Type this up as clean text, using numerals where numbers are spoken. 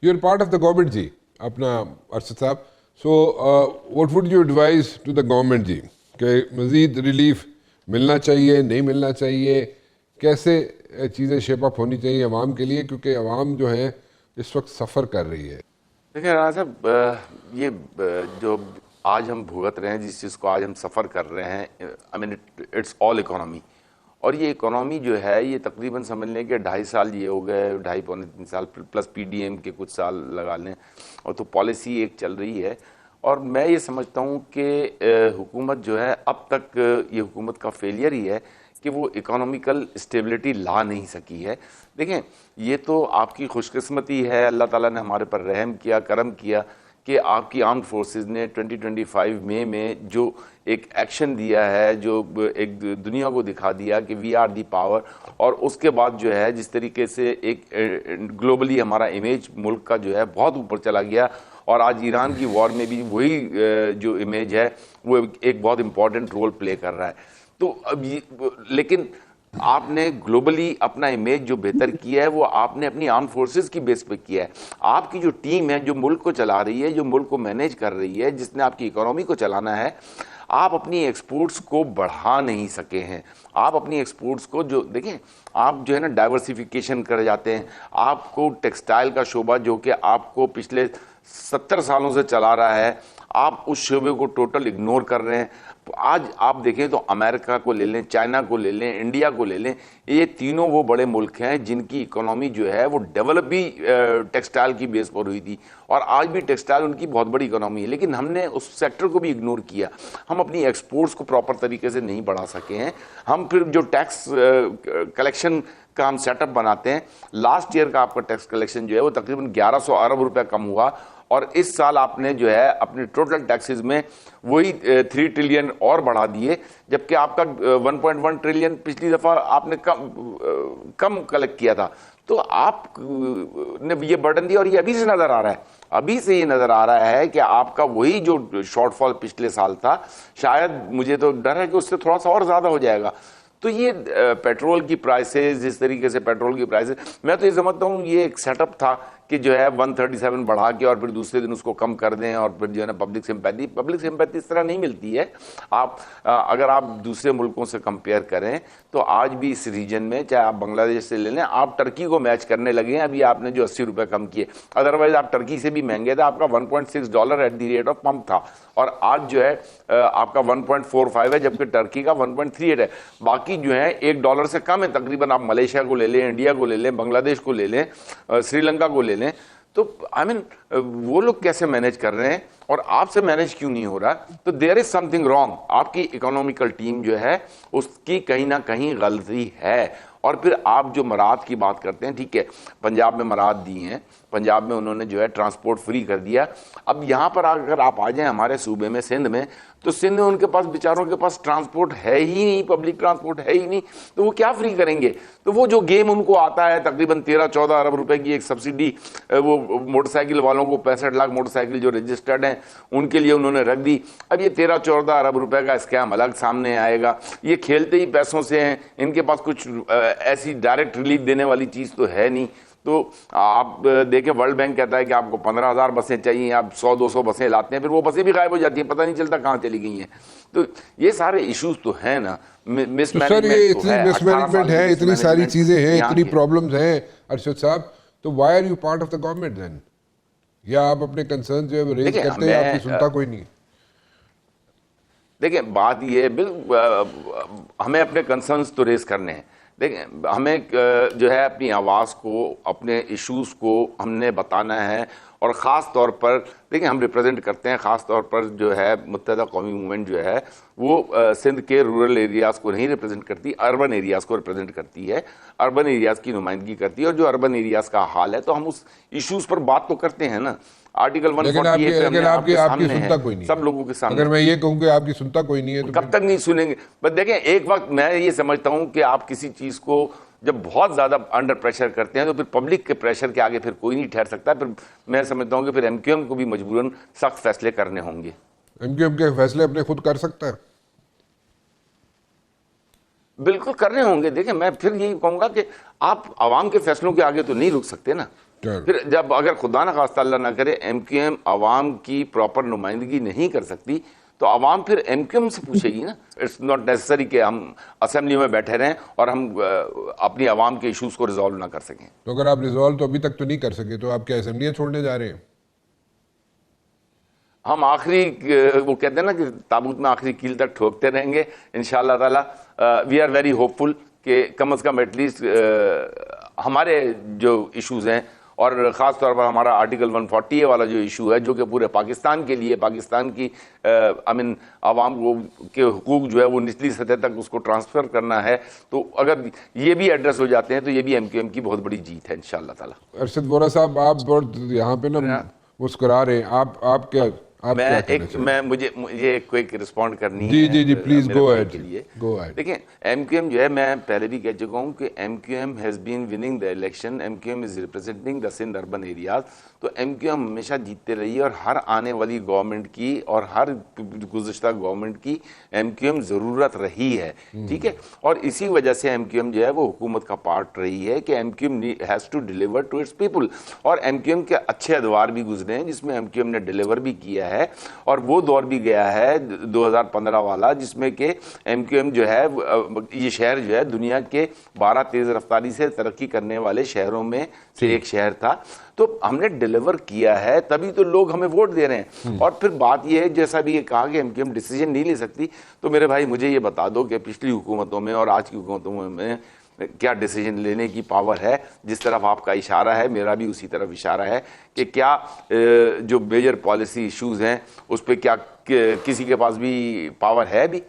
You are part of the government ji, अपना Arshad sahab. So what would you advise to the government ji कि मज़ीद relief मिलना चाहिए, नहीं मिलना चाहिए, कैसे चीज़ें शेप अप होनी चाहिए अवाम के लिए, क्योंकि अवाम जो है इस वक्त सफ़र कर रही है। देखिए राणा साहब, ये जो आज हम भुगत रहे हैं, जिस चीज़ को आज हम सफ़र कर रहे हैं, I mean it's all economy. और ये इकोनॉमी जो है ये तकरीबन समझ लें कि 2.5 साल ये हो गए, 2.5 पौने 3 साल प्लस पीडीएम के कुछ साल लगा लें, और तो पॉलिसी एक चल रही है। और मैं ये समझता हूँ कि हुकूमत जो है अब तक ये हुकूमत का फेलियर ही है कि वो इकोनॉमिकल स्टेबिलिटी ला नहीं सकी है। देखें, ये तो आपकी खुशकिस्मती है, अल्लाह ताला ने हमारे पर रहम किया, करम किया कि आपकी आर्म्ड फोर्सेस ने 2025 मई में जो एक एक्शन दिया है, जो एक दुनिया को दिखा दिया कि वी आर दी पावर। और उसके बाद जो है जिस तरीके से एक ग्लोबली हमारा इमेज मुल्क का जो है बहुत ऊपर चला गया, और आज ईरान की वॉर में भी वही जो इमेज है वो एक बहुत इंपॉर्टेंट रोल प्ले कर रहा है। तो अब लेकिन आपने ग्लोबली अपना इमेज जो बेहतर किया है वो आपने अपनी आर्म फोर्सेस की बेस पे किया है। आपकी जो टीम है जो मुल्क को चला रही है, जो मुल्क को मैनेज कर रही है, जिसने आपकी इकोनॉमी को चलाना है, आप अपनी एक्सपोर्ट्स को बढ़ा नहीं सके हैं। आप अपनी एक्सपोर्ट्स को जो देखें, आप जो है ना डाइवर्सिफिकेशन कर जाते हैं। आपको टेक्सटाइल का शोबा जो कि आपको पिछले 70 सालों से चला रहा है, आप उस शोबे को टोटल इग्नोर कर रहे हैं। आज आप देखें तो अमेरिका को ले लें, चाइना को ले लें, इंडिया को ले लें, ये तीनों वो बड़े मुल्क हैं जिनकी इकोनॉमी जो है वो डेवलप भी टेक्सटाइल की बेस पर हुई थी, और आज भी टेक्सटाइल उनकी बहुत बड़ी इकोनॉमी है। लेकिन हमने उस सेक्टर को भी इग्नोर किया। हम अपनी एक्सपोर्ट्स को प्रॉपर तरीके से नहीं बढ़ा सके हैं। हम फिर जो टैक्स कलेक्शन का हम सेटअप बनाते हैं, लास्ट ईयर का आपका टैक्स कलेक्शन जो है वो तकरीबन 1100 अरब रुपए कम हुआ, और इस साल आपने जो है अपने टोटल टैक्सेस में वही 3 ट्रिलियन और बढ़ा दिए, जबकि आपका 1.1 ट्रिलियन पिछली दफ़ा आपने कम कलेक्ट किया था। तो आप ने ये बर्डन दिया, और ये अभी से नज़र आ रहा है, अभी से ये नज़र आ रहा है कि आपका वही जो शॉर्टफॉल पिछले साल था, शायद मुझे तो डर है कि उससे थोड़ा सा और ज़्यादा हो जाएगा। तो ये पेट्रोल की प्राइसेस, जिस तरीके से पेट्रोल की प्राइसेस, मैं तो ये समझता हूँ ये एक सेटअप था कि जो है 137 बढ़ा के और फिर दूसरे दिन उसको कम कर दें, और फिर जो है ना पब्लिक सिंपैथी इस तरह नहीं मिलती है। आप अगर आप दूसरे मुल्कों से कंपेयर करें तो आज भी इस रीजन में, चाहे आप बांग्लादेश से ले लें, आप टर्की को मैच करने लगे हैं। अभी आपने जो 80 रुपये कम किए, अदरवाइज आप टर्की से भी महंगे थे। आपका $1.6 at the rate of pump था, और आज जो है आपका 1.45 है, जबकि टर्की का 1.38 है। बाकी जो है $1 से कम है तकरीबन। आप मलेशिया को ले लें, इंडिया को ले लें, बांग्लादेश को ले लें, श्रीलंका को ले लें, तो आई मीन वो लोग कैसे मैनेज कर रहे हैं और आपसे मैनेज क्यों नहीं हो रहा? तो देयर इज समथिंग रॉन्ग। आपकी इकोनॉमिकल टीम जो है उसकी कहीं ना कहीं गलती है। और फिर आप जो मराहत की बात करते हैं, ठीक है, पंजाब में मराहत दी हैं, पंजाब में उन्होंने जो है ट्रांसपोर्ट फ्री कर दिया। अब यहाँ पर अगर आप आ जाएं हमारे सूबे में, सिंध में, तो सिंध में उनके पास, बेचारों के पास ट्रांसपोर्ट है ही नहीं, पब्लिक ट्रांसपोर्ट है ही नहीं, तो वो क्या फ्री करेंगे? तो वो जो गेम उनको आता है, तकरीबन 13-14 अरब रुपए की एक सब्सिडी, वो मोटरसाइकिल वालों को 65 लाख मोटरसाइकिल जो रजिस्टर्ड हैं उनके लिए उन्होंने रख दी। अब ये 13-14 अरब रुपए का स्कैम अलग सामने आएगा। ये खेलते ही पैसों से हैं, इनके पास कुछ ऐसी डायरेक्ट रिलीफ देने वाली चीज़ तो है नहीं। तो आप देखें, वर्ल्ड बैंक कहता है कि आपको 15,000 बसें चाहिए, आप 100-200 बसें लाते हैं, फिर वो बसें भी गायब हो जाती हैं, पता नहीं चलता कहाँ चली गई हैं। तो ये सारे इश्यूज तो हैं ना, मिसमैनेजमेंट है, इतनी सारी चीजें हैं, इतनी प्रॉब्लम्स हैं अरशद साहब। तो why are you part of the government then? या आप अपने कंसर्न जो है रेज करते हैं, आपकी सुनता कोई नहीं? देखिए, बात ये है, बिल्कुल हमें अपने कंसर्न्स तो रेज करने हैं। देखें, हमें जो है अपनी आवाज़ को, अपने इश्यूज़ को हमने बताना है। और ख़ास तौर पर देखिए, हम रिप्रेजेंट करते हैं, ख़ास तौर पर जो है मुत्तहदा कौमी मूवमेंट जो है वो सिंध के रूरल एरियाज़ को नहीं रिप्रेजेंट करती, अर्बन एरियाज़ को रिप्रेजेंट करती है, अर्बन एरियाज़ की नुमाइंदगी करती है। और जो अर्बन एरियाज़ का हाल है, तो हम उस इश्यूज़ पर बात तो करते हैं ना। आर्टिकल 148 पे हमने आपके सामने है, सब लोगों के सामने। अगर मैं ये कहूँ कि आपकी सुनता कोई नहीं है तो कब तक नहीं सुनेंगे? बस देखें, एक वक्त मैं ये समझता हूँ कि आप किसी चीज़ को जब बहुत ज़्यादा अंडर प्रेशर करते हैं तो फिर पब्लिक के प्रेशर के आगे फिर कोई नहीं ठहर सकता। फिर मैं समझता हूँ कि फिर एमक्यूएम को भी मजबूरन सख्त फैसले करने होंगे। एमक्यूएम के फैसले अपने खुद कर सकता है? बिल्कुल करने होंगे। देखिए, मैं फिर यही कहूँगा कि आप आवाम के फैसलों के आगे तो नहीं रुक सकते ना। चलो। फिर जब अगर खुदा न खास्ता अल्लाह ना करे एमक्यूएम आवाम की प्रॉपर नुमाइंदगी नहीं कर सकती तो आवाम फिर एमक्यूएम से पूछेगी ना। इट्स नॉट नेसेसरी कि हम असेंबली में बैठे रहें और हम अपनी आवाम के इश्यूज को रिजॉल्व ना कर सकें। तो अगर आप रिजॉल्व तो अभी तक तो नहीं कर सके, तो आप क्या असेंबलियां छोड़ने जा रहे हैं? हम आखिरी वो कहते हैं ना कि ताबूत में आखिरी कील तक ठोकते रहेंगे इंशाअल्लाह ताला। वी आर वेरी होपफुल कि कम से कम एटलीस्ट हमारे जो इश्यूज हैं और ख़ास तौर पर हमारा आर्टिकल 140 वाला जो इशू है जो कि पूरे पाकिस्तान के लिए पाकिस्तान की आवाम को के हुकूक जो है वो निचली सतह तक उसको ट्रांसफ़र करना है, तो अगर ये भी एड्रेस हो जाते हैं तो ये भी एमक्यूएम की बहुत बड़ी जीत है इंशाअल्लाह ताला। अरशद वोरा साहब, आप बहुत यहाँ पे ना मुस्कुरा रहे हैं, आप क्या कहना चाहिए? मुझे एक क्विक रिस्पॉन्ड करनी जी है। जी जी, प्लीज मेरे गो भाई अहेड, के लिए गो अहेड। देखिए एमक्यूएम जो है, मैं पहले भी कह चुका हूँ कि MQM has been winning the election, MQM is representing the Sindh urban areas. तो एमक्यूएम हमेशा जीतते रही है और हर आने वाली गवर्नमेंट की और हर गुज़श्ता गवर्नमेंट की एमक्यूएम ज़रूरत रही है, ठीक है। और इसी वजह से एमक्यूएम जो है वो हुकूमत का पार्ट रही है कि MQM has to deliver to its people. और एमक्यूएम के अच्छे अदवार भी गुजरे हैं जिसमें एमक्यूएम ने डिलीवर भी किया है, और वो दौर भी गया है 2015 वाला जिसमें कि एमक्यूएम जो है ये शहर जो है दुनिया के 12 तेज़ रफ्तारी से तरक्की करने वाले शहरों में से एक शहर था। तो हमने डिलीवर किया है, तभी तो लोग हमें वोट दे रहे हैं। और फिर बात यह है, जैसा भी ये कहा कि एमक्यूएम डिसीजन नहीं ले सकती, तो मेरे भाई मुझे ये बता दो कि पिछली हुकूमतों में और आज की हुकूमतों में क्या डिसीजन लेने की पावर है। जिस तरफ आपका इशारा है मेरा भी उसी तरफ इशारा है कि क्या जो मेजर पॉलिसी इश्यूज हैं उस पर क्या किसी के पास भी पावर है भी